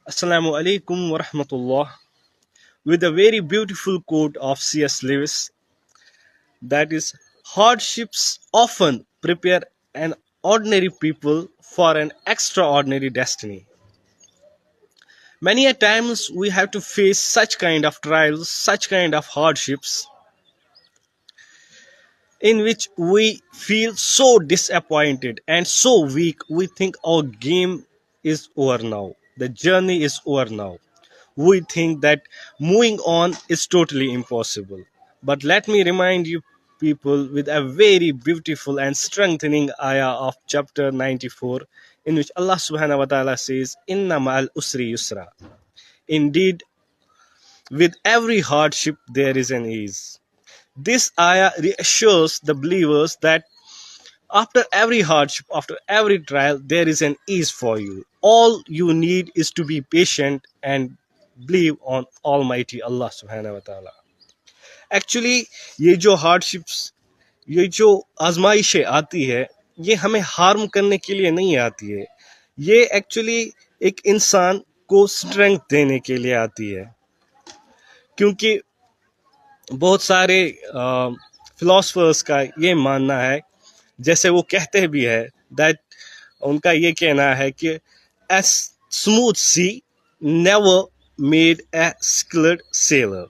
Assalamu alaikum wa rahmatullah. With a very beautiful quote of C.S. Lewis, that is, hardships often prepare an ordinary people for an extraordinary destiny. Many a times we have to face such kind of trials, such kind of hardships, in which we feel so disappointed and so weak. We think our game is over now, the journey is over now. We think that moving on is totally impossible. But let me remind you people with a very beautiful and strengthening ayah of chapter 94, in which Allah subhanahu wa ta'ala says, Inna ma'al usri yusra. Indeed, with every hardship there is an ease. This ayah reassures the believers that after every hardship, after every trial, there is an ease for you. All you need is to be patient and believe on Almighty Allah subhanahu wa ta'ala. Actually ये जो hardships, ये जो आजमाइशें आती है, ये हमें harm करने के लिए नहीं आती है. ये एक्चुअली एक इंसान को स्ट्रेंथ देने के लिए आती है. क्योंकि बहुत सारे फिलोसफर्स का ये मानना है, जैसे वो कहते भी है, दैट उनका ये कहना है कि a smooth sea never made a skilled seller.